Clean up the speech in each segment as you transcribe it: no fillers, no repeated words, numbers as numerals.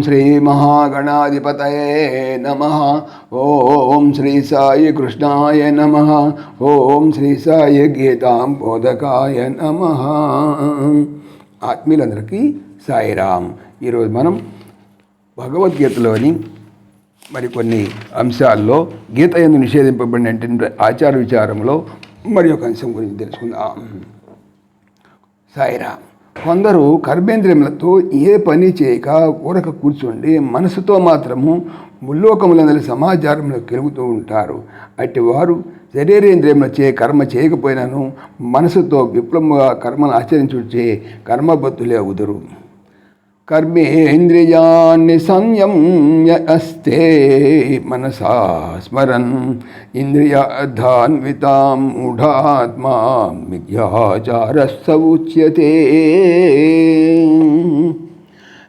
శ్రీ మహాగణాధిపతయే నమః. ఓం శ్రీ సాయి కృష్ణాయ నమః. ఓం శ్రీ సాయి గీతాంబోధకాయ నమః. ఆత్మీయులందరికీ సాయిరామ్. ఈరోజు మనం భగవద్గీతలోని మరికొన్ని అంశాల్లో గీత యందు నిషేధింపబడినటువంటి ఆచార విచారంలో మరి ఒక అంశం గురించి తెలుసుకుందాం. సాయిరామ్. కొందరు కర్మేంద్రియములతో ఏ పని చేయక ఊరక కూర్చుండి మనసుతో మాత్రము ముల్లోకములందరి సమాచారంలో కెలుగుతూ ఉంటారు. అట్టి వారు శరీరేంద్రియములచే కర్మ చేయకపోయినాను మనసుతో విప్లవంగా కర్మను ఆచరించుచే కర్మబద్ధులే అవుదురు. కర్మేంద్రియాన్ని సంయమ్య అస్తే మనసా స్మరన్ ఇంద్రియార్థాన్వితాం మూఢాత్మా మిథ్యాచారస్స ఉచ్యతే.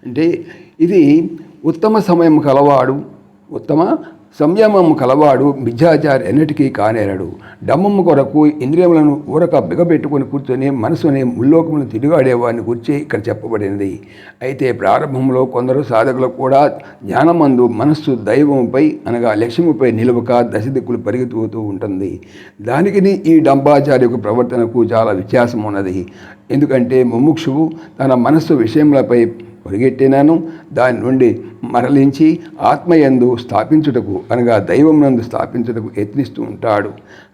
అంటే ఇది ఉత్తమ సమయం కలవాడు, ఉత్తమ సంయమం కలవాడు మిథ్యాచారి ఎన్నిటికీ కానేరడు. డమ్మము కొరకు ఇంద్రియములను ఊరక బిగబెట్టుకుని కూర్చొని మనసుని ముల్లోకములను తిరుగాడేవాడిని గురించి ఇక్కడ చెప్పబడినది. అయితే ప్రారంభంలో కొందరు సాధకులకు కూడా జ్ఞానమందు మనస్సు దైవముపై అనగా లక్ష్యముపై నిలువక దశదిక్కులు పరిగెత్తుతూ ఉంటుంది. దానికి ఈ డంబాచార్యకు ప్రవర్తనకు చాలా వ్యత్యాసం ఉన్నది. ఎందుకంటే ముముక్షువు తన మనస్సు విషయములపై పరిగెట్టినాను దాని నుండి మరలించి ఆత్మయందు స్థాపించుటకు అనగా దైవమునందు స్థాపించుటకు యత్నిస్తూ ఉంటాడు.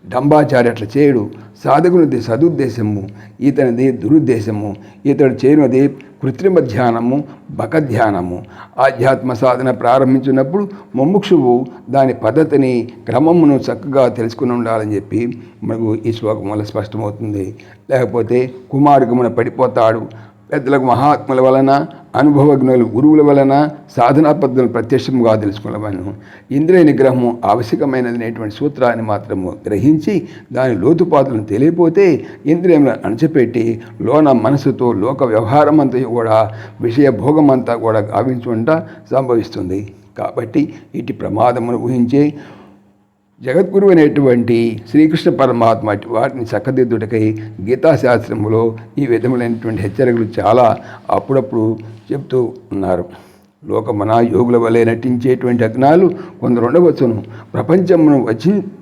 డంబాచారి అట్లా చేయడు. సాధకునిది సదుద్దేశము, ఇతనిది దురుద్దేశము. ఇతడు చేయనిది కృత్రిమ ధ్యానము, బకధ్యానము. ఆధ్యాత్మ సాధన ప్రారంభించినప్పుడు ముముక్షువు దాని పద్ధతిని క్రమమును చక్కగా తెలుసుకుని ఉండాలని చెప్పి మనకు ఈ శ్లోకం వల్ల స్పష్టమవుతుంది. లేకపోతే కుమార్గమున పడిపోతాడు. పెద్దలకు మహాత్ముల వలన, అనుభవజ్ఞులు గురువుల వలన సాధనా పద్ధతులు ప్రత్యక్షంగా తెలుసుకోవాలను. ఇంద్రియ నిగ్రహము ఆవశ్యకమైనదనేటువంటి సూత్రాన్ని మాత్రము గ్రహించి దాని లోతుపాతులను తెలియపోతే ఇంద్రియములను అణచిపెట్టి లోన మనసుతో లోక వ్యవహారం అంతా కూడా విషయ భోగమంతా కూడా గావించుకుంటా సంభవిస్తుంది. కాబట్టి ఇటు ప్రమాదమును ఊహించే జగద్గురు అనేటువంటి శ్రీకృష్ణ పరమాత్మ వాటిని చక్కదిద్దుటకై గీతాశాస్త్రములో ఈ విధములైనటువంటి హెచ్చరికలు చాలా అప్పుడప్పుడు చెప్తూ ఉన్నారు. లోకమన యోగుల వలె నటించేటువంటి అజ్ఞాలు కొందరు ఉండవచ్చును. ప్రపంచమును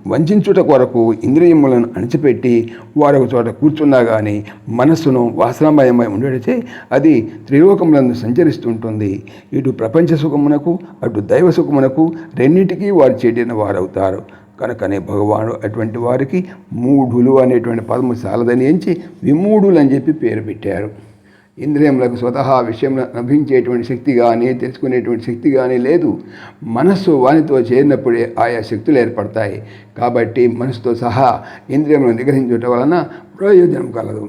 వంచుట కొరకు ఇంద్రియములను అణిచిపెట్టి వారు ఒక చోట కూర్చున్నా కానీ మనస్సును వాసనామయమై ఉండేటచే అది త్రిలోకములను సంచరిస్తుంటుంది. ఇటు ప్రపంచ సుఖమునకు అటు దైవ సుఖమునకు రెండింటికీ వారు చెడిన వారవుతారు. కనుకనే భగవానుడు అటువంటి వారికి మూఢులు అనేటువంటి పదము చాలదని ఎంచి విమూఢులు అని చెప్పి పేరు పెట్టారు. ఇంద్రియములకు స్వతహా విషయంలో లభించేటువంటి శక్తి కానీ తెలుసుకునేటువంటి శక్తి కానీ లేదు. మనస్సు వానితో చేరినప్పుడే ఆయా శక్తులు ఏర్పడతాయి. కాబట్టి మనసుతో సహా ఇంద్రియములను నిగ్రహించటం వలన ప్రయోజనం కలదు.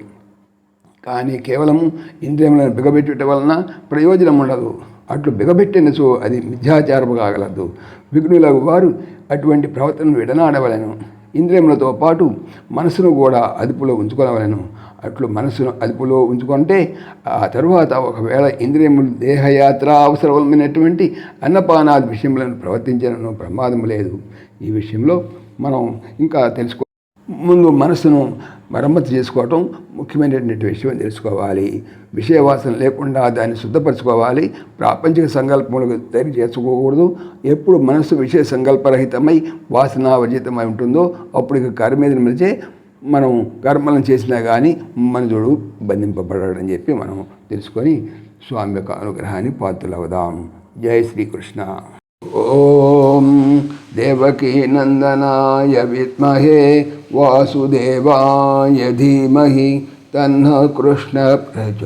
కానీ కేవలము ఇంద్రియములను బిగబెట్టుట వలన ప్రయోజనం ఉండదు. అట్లు బిగబెట్టినచో అది మిథ్యాచారము కాగలదు. విఘ్నులకు వారు అటువంటి ప్రవర్తనను విడనాడవలను. ఇంద్రియములతో పాటు మనసును కూడా అదుపులో ఉంచుకోవలను. అట్లు మనసును అదుపులో ఉంచుకుంటే ఆ తరువాత ఒకవేళ ఇంద్రియములు దేహయాత్ర అవసరమైనటువంటి అన్నపానాది విషయములను ప్రవర్తించడం ప్రమాదం లేదు. ఈ విషయంలో మనం ఇంకా ముందు మనసును మరమ్మతు చేసుకోవటం ముఖ్యమైనటువంటి విషయం తెలుసుకోవాలి. విషయవాసన లేకుండా దాన్ని శుద్ధపరచుకోవాలి. ప్రాపంచిక సంకల్పములకు తయారు చేసుకోకూడదు. ఎప్పుడు మనస్సు విషయ సంకల్పరహితమై వాసనావర్జితమై ఉంటుందో అప్పుడు ఇక కర్మేంద్రియములచే మనం కర్మలను చేసినా కానీ మనుషుడు బంధింపబడని చెప్పి మనం తెలుసుకొని స్వామి యొక్క అనుగ్రహాన్ని పాత్రులవుదాం. జై శ్రీకృష్ణ. ఓం దేవకీ నందనాయ విద్మహే వాసుదేవాయ ధీమహి తన్నః కృష్ణ ప్రచోదయాత్.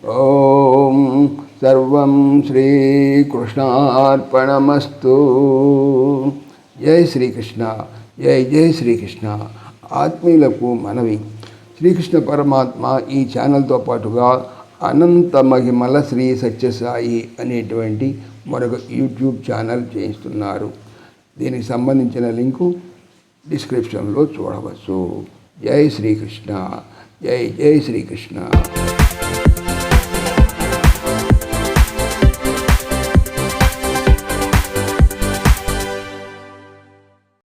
ఓం సర్వం శ్రీకృష్ణార్పణమస్తు. జై శ్రీకృష్ణ. జై జై శ్రీకృష్ణ. ఆత్మీయులకు మనవి, శ్రీకృష్ణ పరమాత్మ ఈ ఛానల్తో పాటుగా అనంత మహిమల శ్రీ సత్యసాయి అనేటువంటి మరొక యూట్యూబ్ ఛానల్ చేయిస్తున్నారు. దీనికి సంబంధించిన లింకు డిస్క్రిప్షన్లో చూడవచ్చు. జై శ్రీకృష్ణ. జై జై శ్రీకృష్ణ.